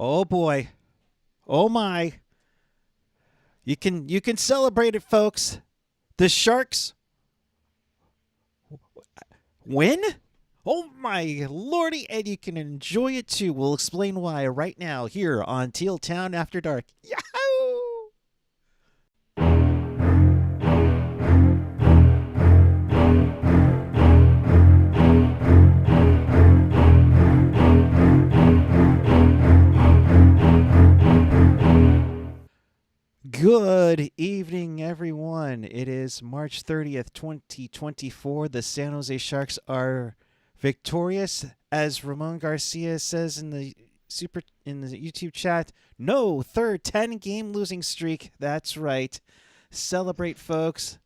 Oh boy. Oh my. You can celebrate it, folks. The Sharks win? Oh my lordy, and you can enjoy it too. We'll explain why right now here on Teal Town After Dark. Yahoo! Good evening, everyone. It is March 30th, 2024. The San Jose Sharks are victorious, as Ramon Garcia says in the YouTube chat. No, third 10-game losing streak. That's right. Celebrate, folks.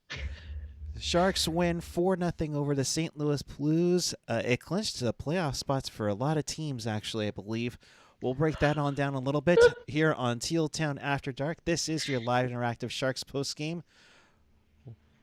The Sharks win 4-0 over the St. Louis Blues. It clinched the playoff spots for a lot of teams, actually, I believe. We'll break that on down a little bit here on Teal Town After Dark. This is your live interactive Sharks postgame.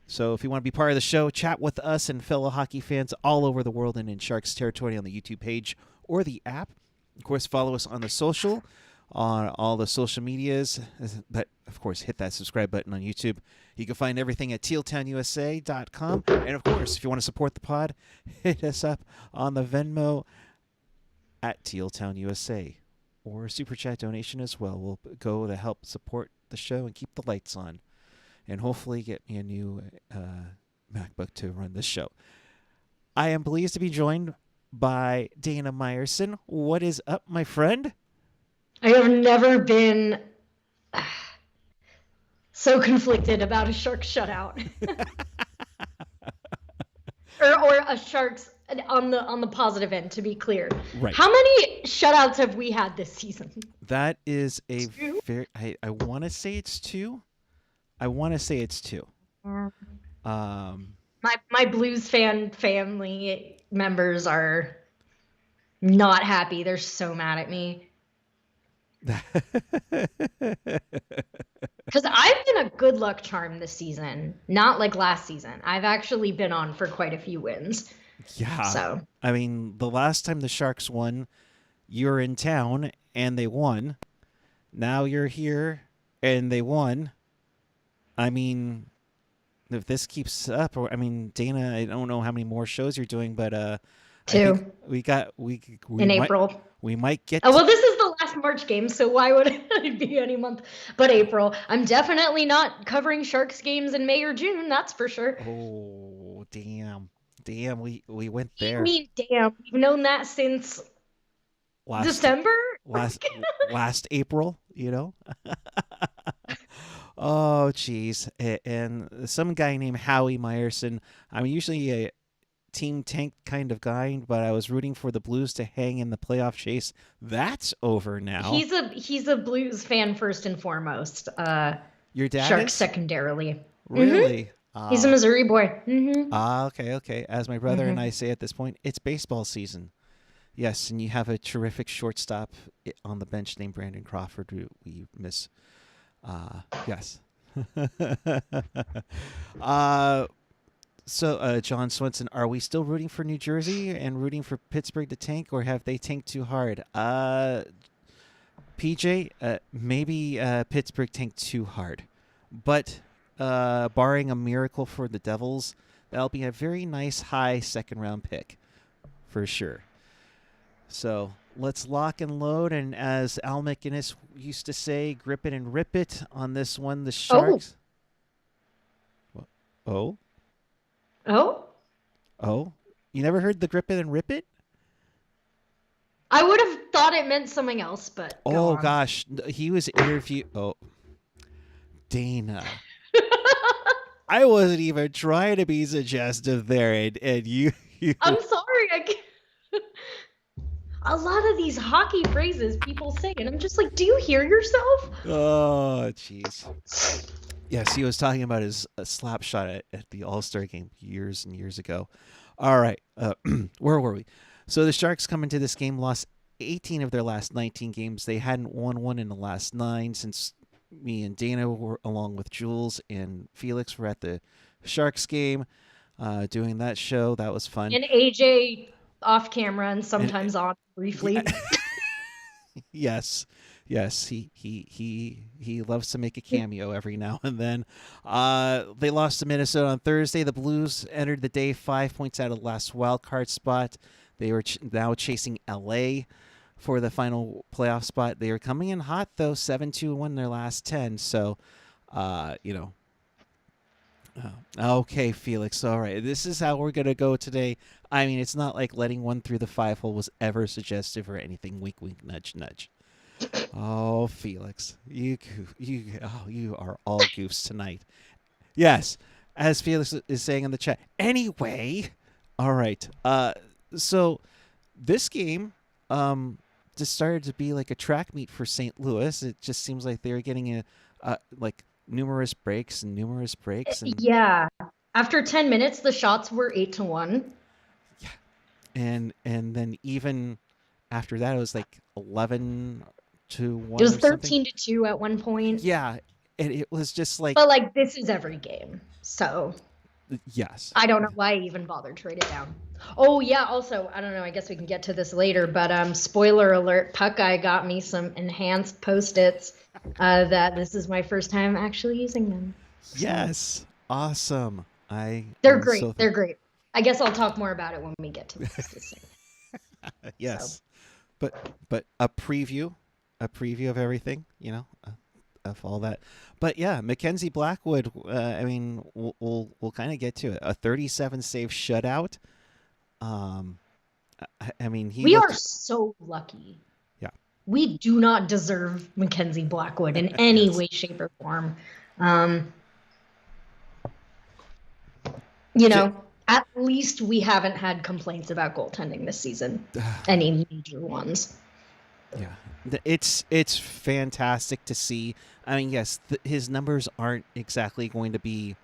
So if you want to be part of the show, chat with us and fellow hockey fans all over the world and in Sharks territory on the YouTube page or the app. Of course, follow us on the social, on all the social medias. But, of course, hit that subscribe button on YouTube. You can find everything at tealtownusa.com. And, of course, if you want to support the pod, hit us up on the Venmo at tealtownusa. Or a super chat donation as well will go to help support the show and keep the lights on. And hopefully get me a new MacBook to run this show. I am pleased to be joined by Dana Meyerson. What is up, my friend? I have never been so conflicted about a Sharks shutout. or a Sharks on the positive end, to be clear. Right. How many shutouts have we had this season? That is a very I want to say it's two. My Blues family members are not happy. They're so mad at me. Because I've been a good luck charm this season, not like last season. I've actually been on for quite a few wins. Yeah. So I mean, the last time the Sharks won, you were in town and they won. Now you're here and they won. I mean, if this keeps up, or I mean, Dana, I don't know how many more shows you're doing, but two. We in April. We might get. Well, this is the last March game, so why would it be any month but April? I'm definitely not covering Sharks games in May or June. That's for sure. Oh, damn! We went there. I mean, damn. We've known that since December. Last April, you know. Oh, geez. And some guy named Howie Meyerson. I'm usually a team tank kind of guy, but I was rooting for the Blues to hang in the playoff chase. That's over now. He's a Blues fan first and foremost. Your dad Sharks is? Secondarily. Really? Mm-hmm. He's a Missouri boy. Mm-hmm. Okay. As my brother and I say at this point, it's baseball season. Yes, and you have a terrific shortstop on the bench named Brandon Crawford, who we miss. Yes. So, John Swenson, are we still rooting for New Jersey and rooting for Pittsburgh to tank, or have they tanked too hard? PJ, maybe Pittsburgh tanked too hard. But barring a miracle for the Devils, that'll be a very nice high second-round pick for sure. So let's lock and load, and as Al McInnes used to say, grip it and rip it on this one, the Sharks. Oh? You never heard the grip it and rip it? I would have thought it meant something else, but oh gosh, he was interviewed. Oh, Dana. I wasn't even trying to be suggestive there, and you I'm sorry. A lot of these hockey phrases people say, and I'm just like, do you hear yourself? Oh, jeez. Yes, he was talking about his slap shot at the All-Star game years and years ago. All right, where were we? So the Sharks come into this game, lost 18 of their last 19 games. They hadn't won one in the last 9 since me and Dana were, along with Jules and Felix, were at the Sharks game doing that show. That was fun. And AJ off camera and sometimes on briefly. Yes, yes, he loves to make a cameo every now and then. They lost to Minnesota on Thursday. The Blues entered the day 5 points out of the last wild card spot. They were now chasing LA for the final playoff spot. They are coming in hot though, 7-2 their last 10. So, you know. Okay, Felix. All right, this is how we're gonna go today. I mean, it's not like letting one through the 5 hole was ever suggestive or anything. Wink, wink, nudge, nudge. Oh, Felix, you are all goofs tonight. Yes, as Felix is saying in the chat. Anyway, all right. So this game, just started to be like a track meet for St. Louis. It just seems like they were getting like numerous breaks and numerous breaks and Yeah. After 10 minutes, the shots were 8-1. yeah, and then even after that, it was like 11-1 It was or something. 13-2 at one point. Yeah, and it was just like But like this is every game. So yes. I don't know why I even bothered to write it down. Oh yeah, also, I don't know, I guess we can get to this later, but spoiler alert, Puckeye got me some enhanced Post-its that this is my first time actually using them. So. Yes. Awesome. They're great. They're great. I guess I'll talk more about it when we get to this. Yes. So. But a preview of everything, you know, of all that. But yeah, Mackenzie Blackwood. I mean, we'll kind of get to it. A 37 save shutout. I mean, we are so lucky. Yeah. We do not deserve Mackenzie Blackwood in any way, shape, or form. You know, at least we haven't had complaints about goaltending this season. Any major ones. Yeah, it's fantastic to see. I mean, yes, his numbers aren't exactly going to be,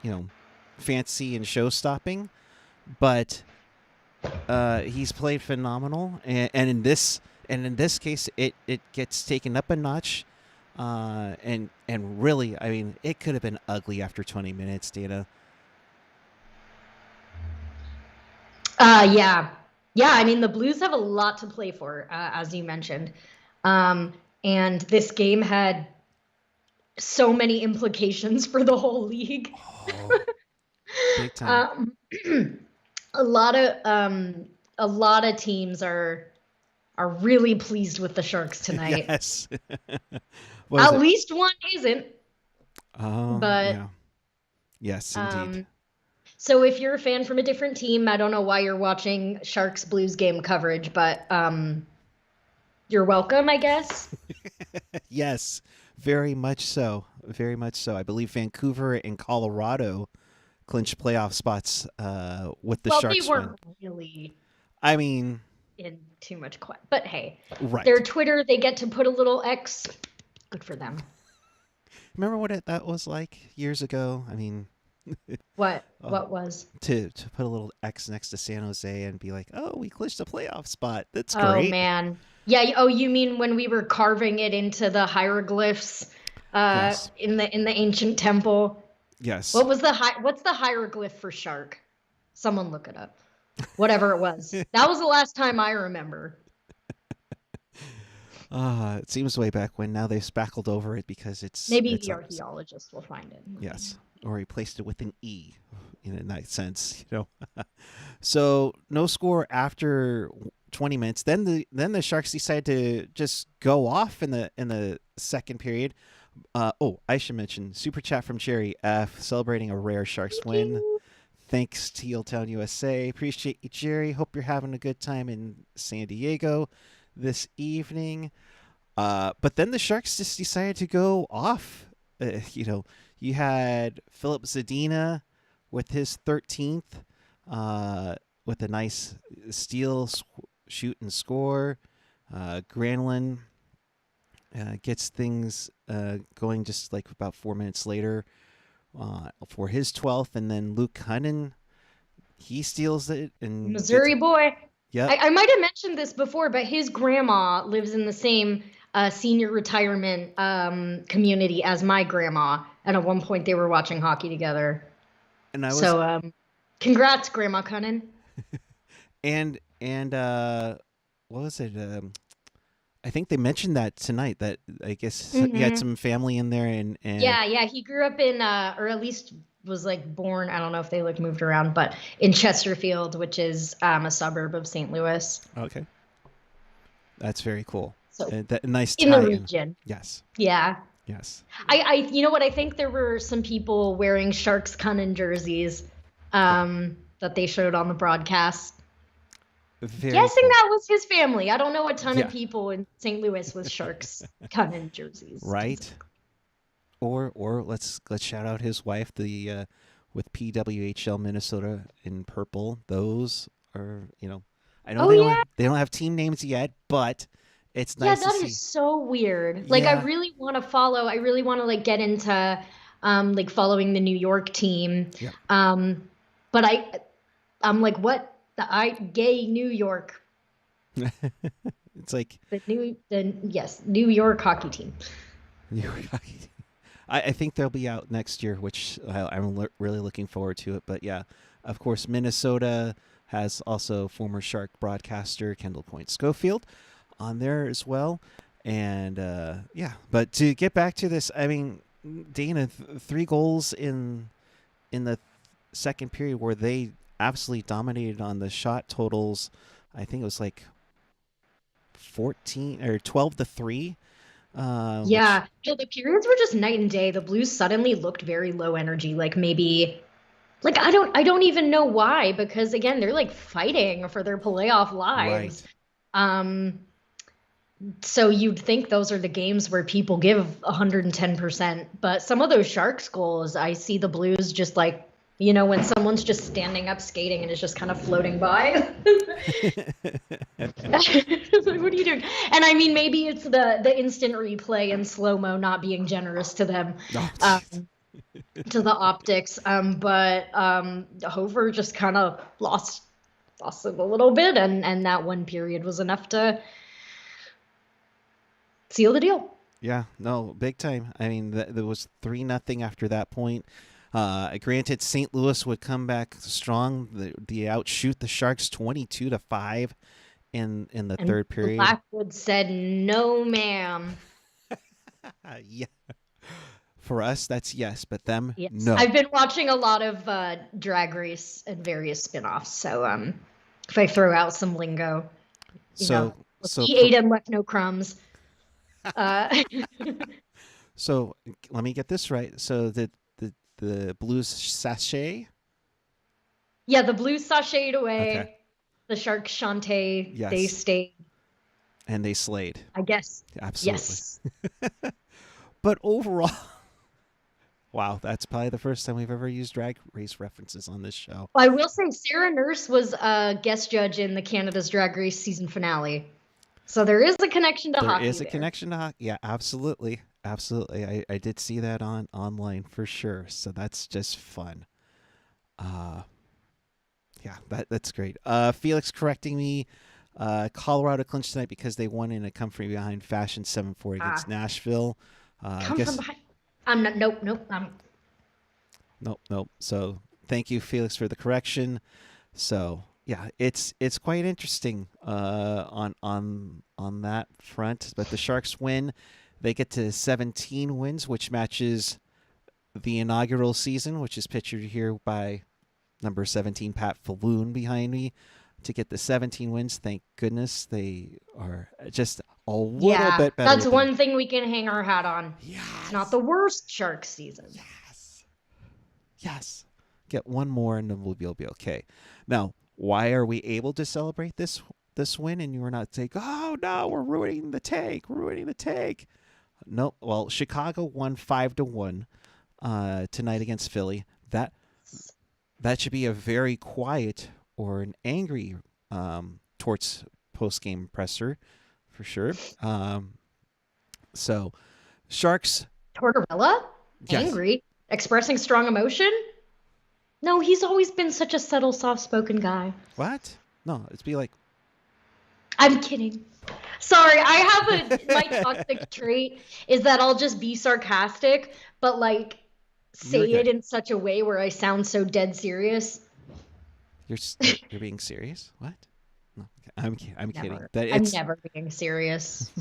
you know, fancy and show-stopping, but he's played phenomenal, and in this case, it gets taken up a notch, and really, I mean, it could have been ugly after 20 minutes, Dana. Yeah. I mean, the Blues have a lot to play for, as you mentioned. And this game had so many implications for the whole league. Oh, big time. A lot of teams are really pleased with the Sharks tonight. Yes. At least one isn't. But yeah. Yes, indeed. So if you're a fan from a different team, I don't know why you're watching Sharks Blues game coverage, but you're welcome, I guess. Yes, very much so. Very much so. I believe Vancouver and Colorado clinched playoff spots with the Sharks. Well, they weren't really. I mean, in too much quiet. But hey, right. Their Twitter, they get to put a little X. Good for them. Remember what that was like years ago? I mean, what was to put a little X next to San Jose and be like, oh, we clinched a playoff spot. That's great. Oh man, yeah. Oh, you mean when we were carving it into the hieroglyphs yes. in the ancient temple? Yes. What's the hieroglyph for shark? Someone look it up. Whatever it was. That was the last time I remember. It seems way back when. Now they've spackled over it because it's maybe the archaeologist will find it. Yes, or replaced it with an E, in that sense, you know. So no score after 20 minutes. Then the Sharks decide to just go off in the second period. I should mention super chat from Jerry F celebrating a rare Sharks win. Thanks, Teal Town USA. Appreciate you, Jerry. Hope you're having a good time in San Diego this evening. But then the Sharks just decided to go off. You know, you had Philip Zadina with his 13th, with a nice steal, shoot, and score. Granlund gets things going just like about 4 minutes later. For his 12th, and then Luke Cunnin, he steals it. And Missouri boy. Yeah. I might have mentioned this before, but his grandma lives in the same senior retirement community as my grandma, and at one point they were watching hockey together. And I was congrats, Grandma Cunnin. and what was it? I think they mentioned that tonight. That I guess he had Hmm. some family in there, and Yeah, he grew up in, or at least was like born. I don't know if they like moved around, but in Chesterfield, which is a suburb of St. Louis. okay, that's very cool. So That nice in the tie-in. region. Yes, Yeah. yes, You know what? I think there were some people wearing Sharks Cunnin jerseys, yeah, that they showed on the broadcast. very Guessing cool. that was his family. I don't know a ton of Yeah, people in St. Louis with Sharks Cunnin jerseys right. specifically. Or let's shout out his wife, the with PWHL Minnesota in purple. Those are, I know Oh yeah, they don't have team names yet, but it's yeah, nice to that is see. so weird. Like, I Yeah, really want to follow. I really want to like get into, like following the New York team. yeah. But I'm like, what? The gay New York, It's like yes, New York hockey team. I think they'll be out next year, which I'm really looking forward to it. But yeah, of course, Minnesota has also former Shark broadcaster Kendall Point Schofield on there as well. And yeah, but to get back to this, I mean, Dana, 3 goals in the second period where they absolutely dominated on the shot totals. I think it was like 14 or 12-3. Which Yeah, no, the periods were just night and day. The Blues suddenly looked very low energy, like maybe like I don't even know why, because again, they're like fighting for their playoff lives. right. Um, so you'd think those are the games where people give 110%, but some of those Sharks goals, I see the Blues just like, when someone's just standing up skating and is just kind of floating by. Like, what are you doing? And I mean, maybe it's the instant replay and slow mo not being generous to them, Oh, um, to the optics. But Hofer just kind of lost it a little bit, and that one period was enough to seal the deal. yeah, no, big time. I mean, there was 3-0 after that point. Granted, St. Louis would come back strong. The outshoot the Sharks 22-5 in the And third period. Blackwood said, "No, ma'am." Yeah, for us that's yes, but them Yes, no. I've been watching a lot of Drag Race and various spin-offs. So if I throw out some lingo, you know, So so he cor- ate and left no crumbs. Uh, so let me get this right. So the Blues sachet. yeah, the Blues sashayed Okay. away. The Sharks Shantae, they Yes, stayed. and they slayed. I guess. Absolutely. Yes. But overall, wow, that's probably the first time we've ever used drag race references on this show. I will say Sarah Nurse was a guest judge in the Canada's Drag Race season finale. So there is a connection to There hockey is a there. connection to hockey. Yeah, absolutely. Absolutely. I did see that online for sure. So that's just fun. Uh yeah, that's great. Felix correcting me. Colorado clinched tonight because they won in a come from behind fashion 7-4 against Ah, Nashville. I come from guess behind. I'm not. Nope. Nope. nope. So thank you, Felix, for the correction. So yeah, it's quite interesting on that front. But the Sharks win. They get to 17 wins, which matches the inaugural season, which is pictured here by number 17 Pat Falloon behind me. To get the 17 wins, thank goodness they are just a little Yeah, bit better that's than. one thing we can hang our hat on. It's not Yes, the worst Shark season. yes, yes. Get one more and then we'll be okay. Now, why are we able to celebrate this win and you are not saying, oh no, we're ruining the take, No, well, Chicago won 5-1 tonight against Philly. That should be a very quiet or an angry Torts post game presser for sure. So Sharks, Tortorella? yes. Angry? Expressing strong emotion? No, he's always been such a subtle, soft-spoken guy. What? No, it's be like. I'm kidding. Sorry, I have my toxic trait is that I'll just be sarcastic, but like You're say it good. in such a way where I sound so dead serious. You're being serious. What? No. I'm kidding. Never. That I'm it's never being serious.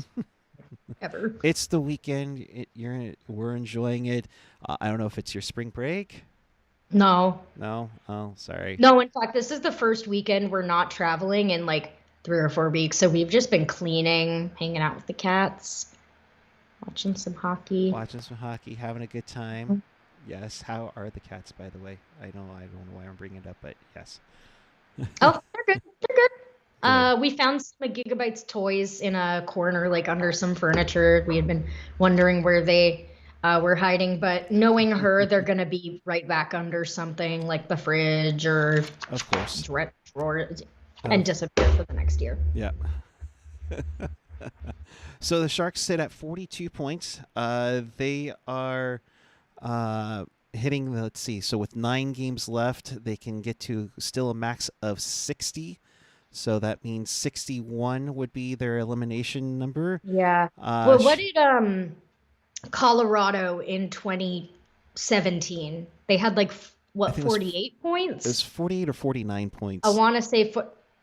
Ever. it's the weekend. We're enjoying it. I don't know if it's your spring break. No. No. Oh, sorry. No, in fact, this is the first weekend we're not traveling in like 3 or 4 weeks. So we've just been cleaning, hanging out with the cats, watching some hockey. Watching some hockey, having a good time. Yes. How are the cats, by the way? I don't know why I'm bringing it up, but yes. Oh, they're good. They're good. Good. We found some of Gigabyte's toys in a corner, like under some furniture. We had been wondering where they were hiding, but knowing her, they're gonna be right back under something like the fridge or Of course. drawer and disappear for the next year. Yeah. So the Sharks sit at 42 points. They are hitting, let's see, so with 9 games left, they can get to still a max of 60. So that means 61 would be their elimination number. Yeah. Well, what did Colorado in 2017? They had like what, 48 points? It was 48 or 49 points. I want to say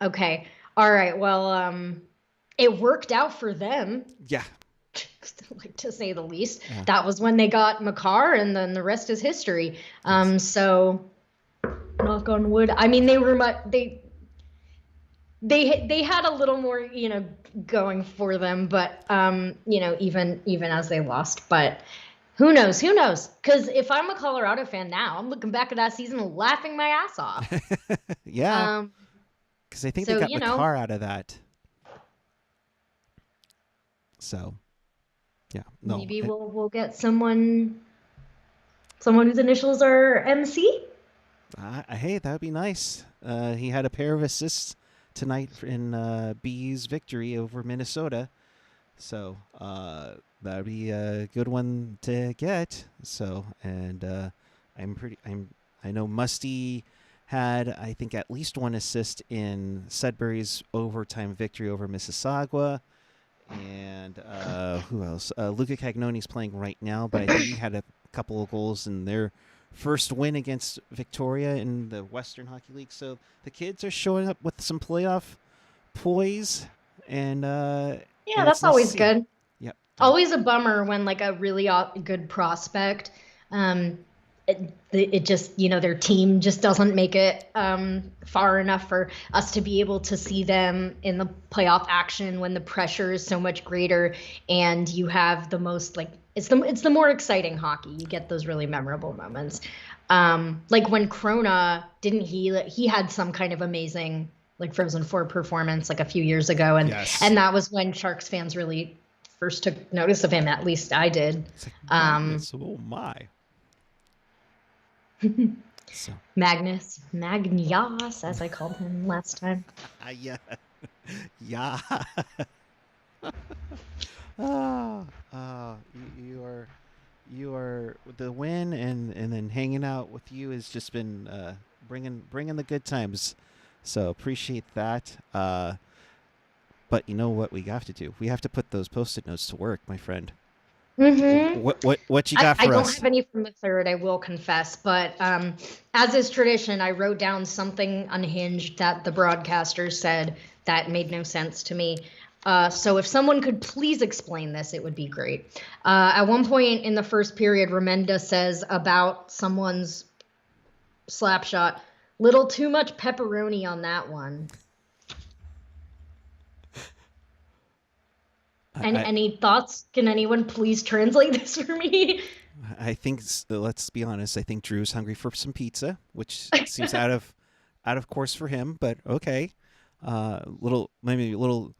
okay. All right. Well, it worked out for them. Yeah. Like, to say the least. Yeah. That was when they got Makar, and then the rest is history. So knock on wood. I mean, they were they had a little more, going for them, but even as they lost, but who knows? Because if I'm a Colorado fan now, I'm looking back at that season and laughing my ass off. Yeah. Because I think they got Makar out of that. So, yeah. No. Maybe we'll get someone whose initials are MC. Hey, that would be nice. He had a pair of assists tonight in B's victory over Minnesota. So that would be a good one to get. So, and I know Musty had, I think, at least one assist in Sudbury's overtime victory over Mississauga. And who else? Luca Cagnoni's playing right now, but I think he had a couple of goals in their first win against Victoria in the Western Hockey League. So the kids are showing up with some playoff poise, and yeah, that's always good. Yep. Always a bummer when like a really good prospect, it just, their team just doesn't make it far enough for us to be able to see them in the playoff action when the pressure is so much greater and you have the most, like, it's the more exciting hockey. You get those really memorable moments. Like when Krona, he had some kind of amazing like Frozen 4 performance like a few years ago, and Yes. and that was when Sharks fans really first took notice of him. At least I did. It's like, oh my. So. Magnias, as I called him last time. Yeah. Yeah. You are the win, and then hanging out with you has just been bringing the good times. So appreciate that. But you know what we have to do? We have to put those Post-it notes to work, my friend. Mm-hmm. What you got for us? I don't have any from the third, I will confess, but as is tradition, I wrote down something unhinged that the broadcaster said that made no sense to me. So if someone could please explain this, it would be great. At one point in the first period, Remenda says about someone's slap shot, little too much pepperoni on that one. Any thoughts? Can anyone please translate this for me? I think, let's be honest, I think Drew's hungry for some pizza, which seems out of course for him, but okay. Maybe a little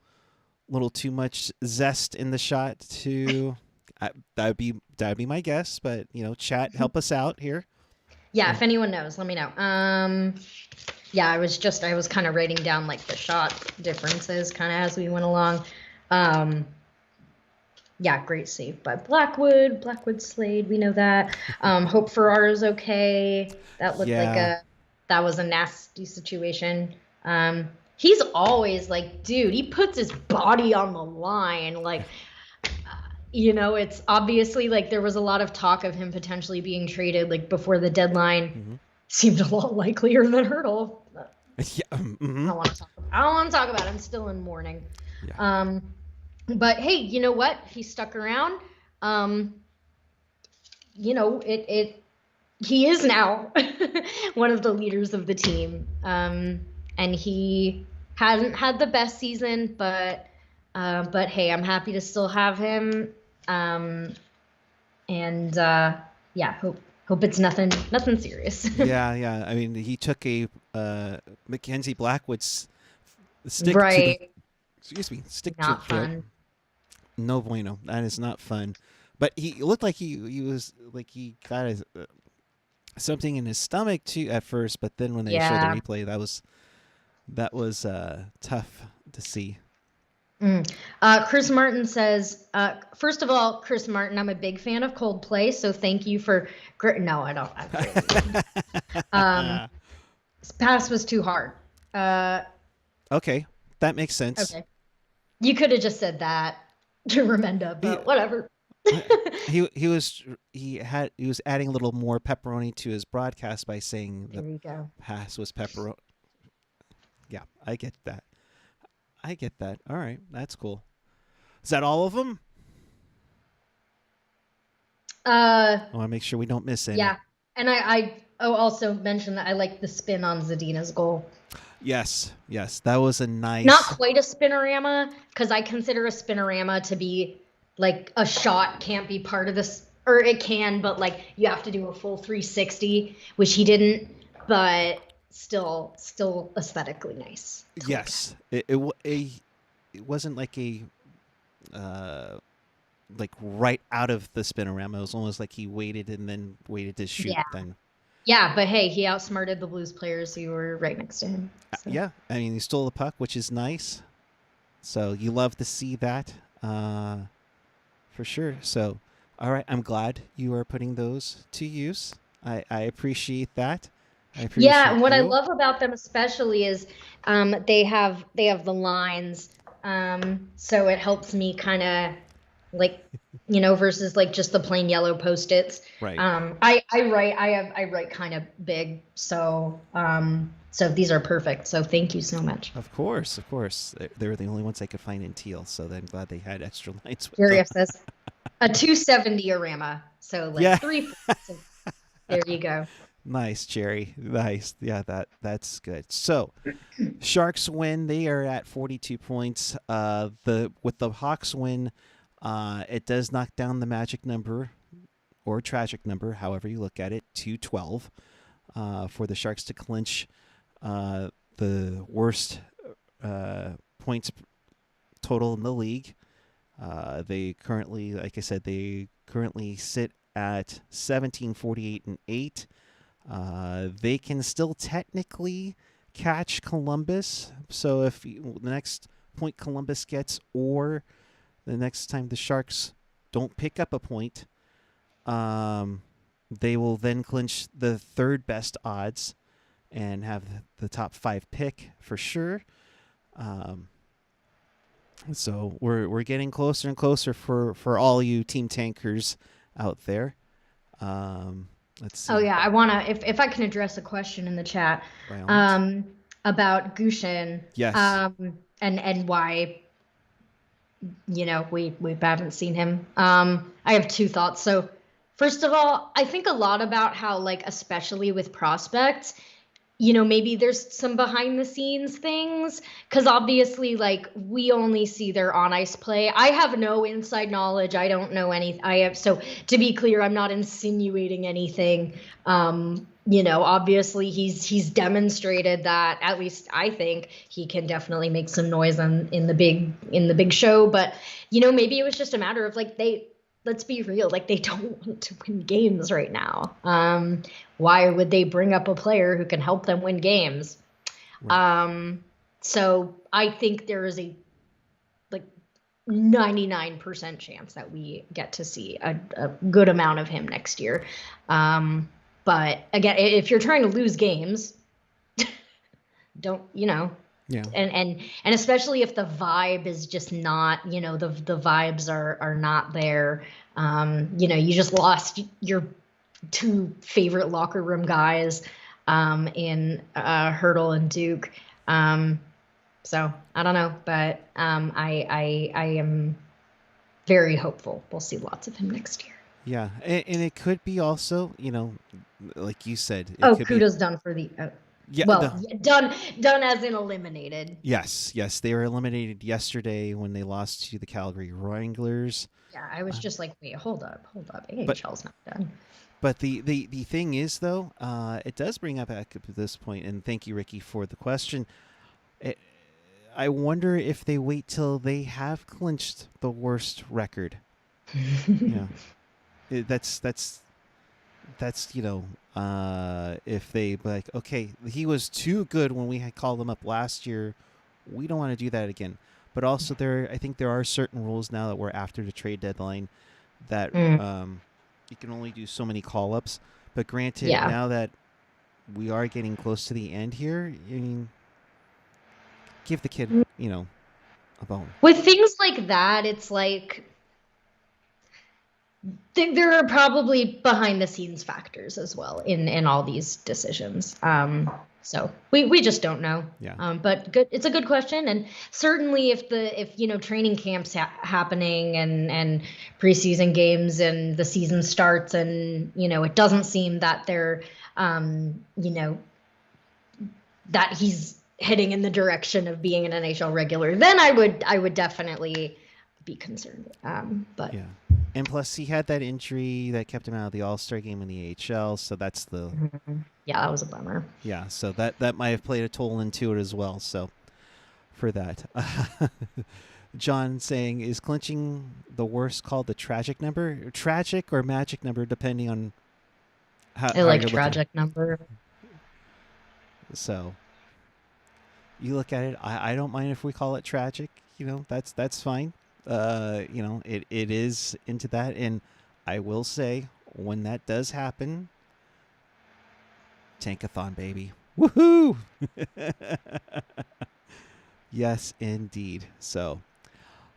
too much zest in the shot that would be my guess, but chat, help us out here. Yeah, if anyone knows, let me know. Yeah, I was kind of writing down like the shot differences kind of as we went along. Yeah, great save by Blackwood. Blackwood slayed, we know that. Hope Farrar is okay. That looked like that was a nasty situation. He's always like, dude, he puts his body on the line. Like, it's obviously like there was a lot of talk of him potentially being traded like before the deadline. Mm-hmm. Seemed a lot likelier than Hurdle. Yeah. I don't want to talk. I don't want to talk about it. I'm still in mourning. Yeah. But hey, you know what? He stuck around. You know, he is now one of the leaders of the team. And he hasn't had the best season, but hey, I'm happy to still have him. Yeah, hope it's nothing serious. Yeah. I mean, he took a Mackenzie Blackwood's stick to the Right. stick to the Not throat. fun. No bueno. That is not fun. But he looked like he was like he got something in his stomach too at first, but then when they showed the Yeah. replay, that was tough to see. Chris Martin says, first of all, Chris Martin, I'm a big fan of Coldplay, so thank you for. No, I don't. This pass was too hard. Okay, that makes sense. Okay. You could have just said that to Remenda, but whatever. he was adding a little more pepperoni to his broadcast by saying There you go. pass was pepperoni. Yeah, I get that. All right, that's cool. Is that all of them? I want to make sure we don't miss any. Yeah, and I also mentioned that I like the spin on Zadina's goal. Yes, that was a nice. Not quite a spinorama, because I consider a spinorama to be like a shot can't be part of this, or it can, but like you have to do a full 360, which he didn't, but still aesthetically nice. Yes, it wasn't like a like right out of the spinorama. It was almost like he waited and then waited to shoot. Yeah. Then. Yeah, but hey, he outsmarted the Blues players who were right next to him. So. Yeah, I mean, he stole the puck, which is nice. So you love to see that, for sure. So, all right, I'm glad you are putting those to use. I appreciate that. Yeah, what I love about them especially is they have the lines, so it helps me kind of like, you know, versus like just the plain yellow Post-its. Right. I write kind of big, so these are perfect. So thank you so much. Of course. They were the only ones I could find in Teal, so I'm glad they had extra lines. Curious says a 270-orama, so like 3. There you go. Nice, Jerry. Nice. Yeah, that's good. So, Sharks win. They are at 42 points. With the Hawks win, it does knock down the magic number or tragic number, however you look at it, to 12, for the Sharks to clinch the worst points total in the league. They currently, like I said, sit at 17, 48, and 8. They can still technically catch Columbus. So if the next point Columbus gets, or the next time the Sharks don't pick up a point, they will then clinch the third best odds and have the top 5 pick for sure. So we're getting closer and closer for all you team tankers out there. Let's see. Oh yeah, I wanna if I can address a question in the chat about Gushin. Yes. And why, you know, we haven't seen him. I have 2 thoughts. So first of all, I think a lot about how, like, especially with prospects, you know, maybe there's some behind the scenes things, because obviously, like, we only see their on ice play. I have no inside knowledge. I don't know anything. So to be clear, I'm not insinuating anything. You know, obviously he's demonstrated that, at least I think, he can definitely make some noise in the big show. But, you know, maybe it was just a matter of, like, let's be real, like, they don't want to win games right now. Why would they bring up a player who can help them win games? Right. So I think there is a, like, 99% chance that we get to see a good amount of him next year. But again, if you're trying to lose games, don't, you know. Yeah. And especially if the vibe is just not, you know, the vibes are not there. You know, you just lost your 2 favorite locker room guys. in hurdle and Duke. So I don't know, but I am very hopeful we'll see lots of him next year. Yeah, and it could be also, like you said, it Oh, could be. Kudo's done for the. Yeah. Done as in eliminated. Yes, they were eliminated yesterday when they lost to the Calgary Wranglers. Yeah, I was just like, wait, hold up. AHL's not done. But the thing is, though, it does bring up back to this point, and thank you, Ricky, for the question. I wonder if they wait till they have clinched the worst record. Yeah, that's if they like, okay, he was too good when we had called him up last year, we don't want to do that again. But also I think there are certain rules now that we're after the trade deadline that you can only do so many call-ups. But granted, now that we are getting close to the end here, I mean, give the kid, a bone. With things like that, it's like there are probably behind-the-scenes factors as well in all these decisions. So we just don't know. Yeah. But good. It's a good question, and certainly if training camps happening and preseason games and the season starts and it doesn't seem that they're that he's heading in the direction of being an NHL regular, then I would definitely be concerned. But yeah. And plus, he had that injury that kept him out of the All-Star game in the AHL, so that's the... Yeah, that was a bummer. Yeah, so that might have played a toll into it as well, so for that. John saying, is clinching the worst called the tragic number? Tragic or magic number, depending on how I like tragic number. So, you look at it, I don't mind if we call it tragic, that's fine. It is into that, and I will say when that does happen, Tankathon, baby, woohoo! Yes, indeed. So,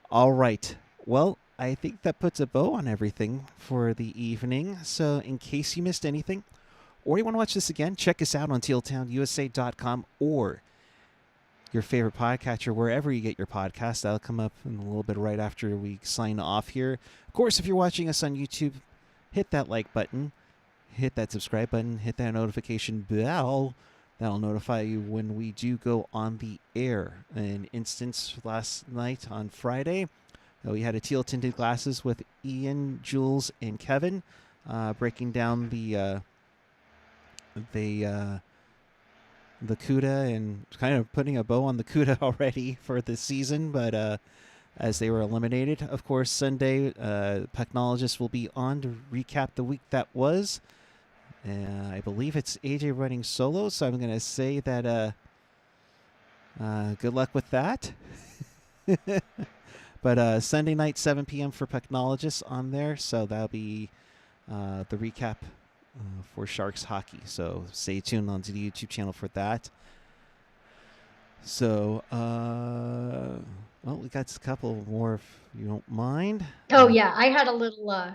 all right. Well, I think that puts a bow on everything for the evening. So, in case you missed anything, or you want to watch this again, check us out on tealtownusa.com or your favorite podcatcher, wherever you get your podcast. That'll come up in a little bit right after we sign off here. Of course, if you're watching us on YouTube, hit that like button, hit that subscribe button, hit that notification bell. That'll notify you when we do go on the air. An instance last night on Friday, we had a Teal tinted glasses with Ian, Jules, and Kevin breaking down the Kuhre and kind of putting a bow on the Kuhre already for the season, but as they were eliminated. Of course, Sunday, Pucknologist will be on to recap the week that was. I believe it's AJ running solo, so I'm going to say that good luck with that. But Sunday night, 7 p.m. for Pucknologist on there, so that'll be the recap for Sharks hockey. So stay tuned onto the YouTube channel for that. So, well, we got a couple more if you don't mind. Oh, yeah. I had a little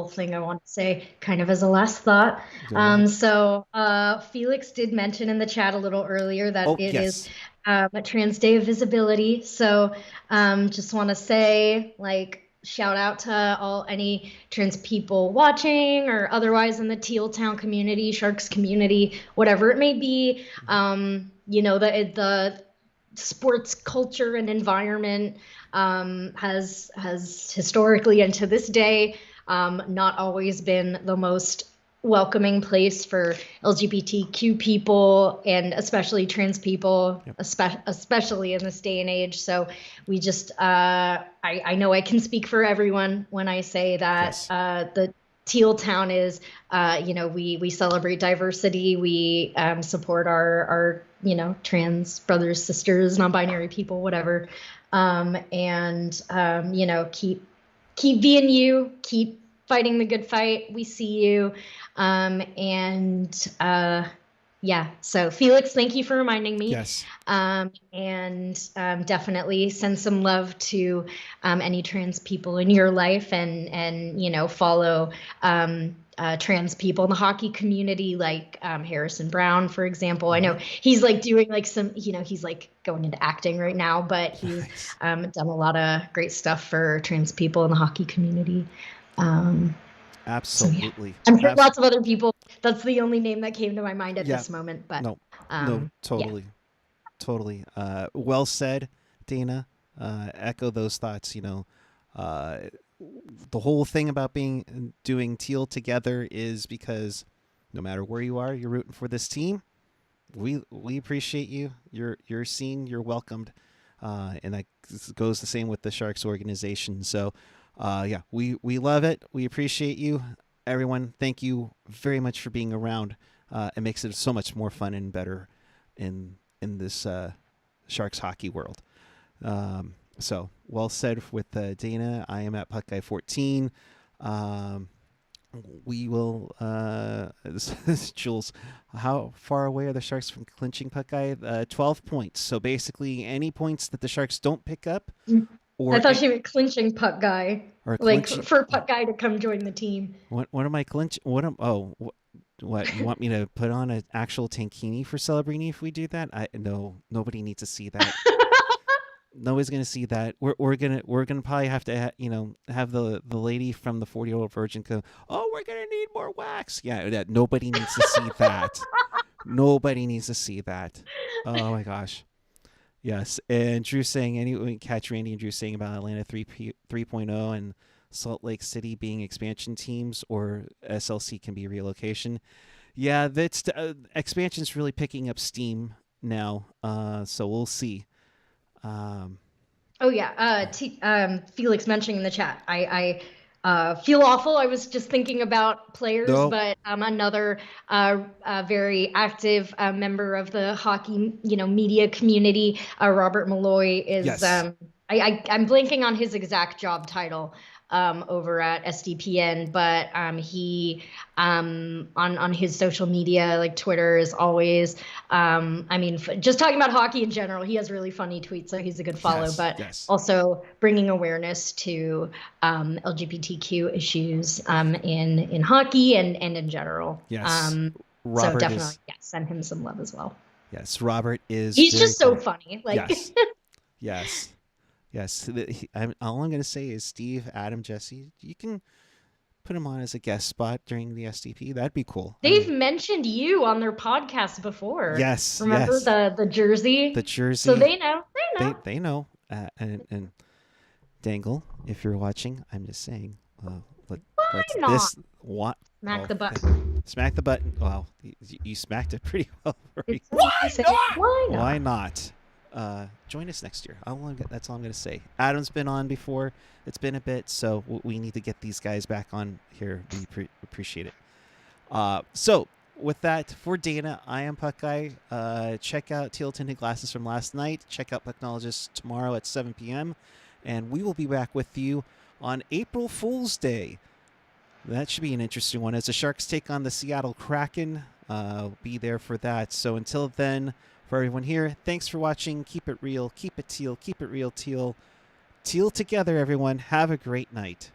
thing I want to say kind of as a last thought. So Felix did mention in the chat a little earlier that is a Trans Day of Visibility. So just want to say, shout out to any trans people watching or otherwise in the Teal Town community, Sharks community, whatever it may be. The sports culture and environment has historically and to this day not always been the most welcoming place for LGBTQ people and especially trans people, especially in this day and age. So we just, I know I can speak for everyone when I say that the Teal Town is, we celebrate diversity. We support our trans brothers, sisters, non-binary people, whatever. Keep being you, keep fighting the good fight. We see you. So Felix, thank you for reminding me. Yes. Definitely send some love to any trans people in your life and follow trans people in the hockey community, like Harrison Brown, for example. I know he's like doing like some, he's like going into acting right now, but he's done a lot of great stuff for trans people in the hockey community. Absolutely. So yeah. I'm sure lots of other people. That's the only name that came to my mind at this moment. But no, totally. Well said, Dana. Echo those thoughts. The whole thing about doing Teal together is because no matter where you are, you're rooting for this team. We appreciate you. You're seen. You're welcomed, and that goes the same with the Sharks organization. So, we love it. We appreciate you, everyone. Thank you very much for being around. It makes it so much more fun and better in this Sharks hockey world. So well said with Dana. I am at Puckeye 14. We will. Jules, how far away are the Sharks from clinching Puckeye? 12 points. So basically, any points that the Sharks don't pick up, or I thought she meant clinching Puckeye, like for Puckeye to come join the team. What am I clinch? What you want me to put on an actual tankini for Celebrini if we do that? No, nobody needs to see that. Nobody's gonna see that. We're gonna probably have to have the lady from the 40-Year-Old Virgin go, oh, we're gonna need more wax. Yeah, nobody needs to see that. Nobody needs to see that. Oh my gosh. Yes, and Drew saying catch Randy and Drew saying about Atlanta 3.0 and Salt Lake City being expansion teams, or SLC can be relocation. Yeah, that's expansion's really picking up steam now. So we'll see. Felix mentioning in the chat, I feel awful. I was just thinking about players, but another very active member of the hockey media community, Robert Malloy, is I'm blanking on his exact job title over at SDPN, but he on his social media, like Twitter, is always just talking about hockey in general. He has really funny tweets, so he's a good follow. Also bringing awareness to LGBTQ issues in hockey and in general. So definitely send him some love as well. Yes, Robert is. He's just so funny. Like Yes. All I'm going to say is Steve, Adam, Jesse, you can put him on as a guest spot during the SDP. That'd be cool. They've mentioned you on their podcast before. Yes. Remember the jersey? The jersey. So they know. They know. And Dangle, if you're watching, I'm just saying. Smack the button. Smack the button. Well, you smacked it pretty well. Why not? Join us next year. That's all I'm going to say. Adam's been on before. It's been a bit, so we need to get these guys back on here. We appreciate it. So with that, for Dana, I am Puckeye. Check out Teal Tinted Glasses from last night. Check out Pucknologist tomorrow at 7 p.m. And we will be back with you on April Fool's Day. That should be an interesting one. As the Sharks take on the Seattle Kraken, be there for that. So until then, for everyone here, thanks for watching. Keep it real. Keep it Teal. Keep it real, Teal. Teal together, everyone. Have a great night.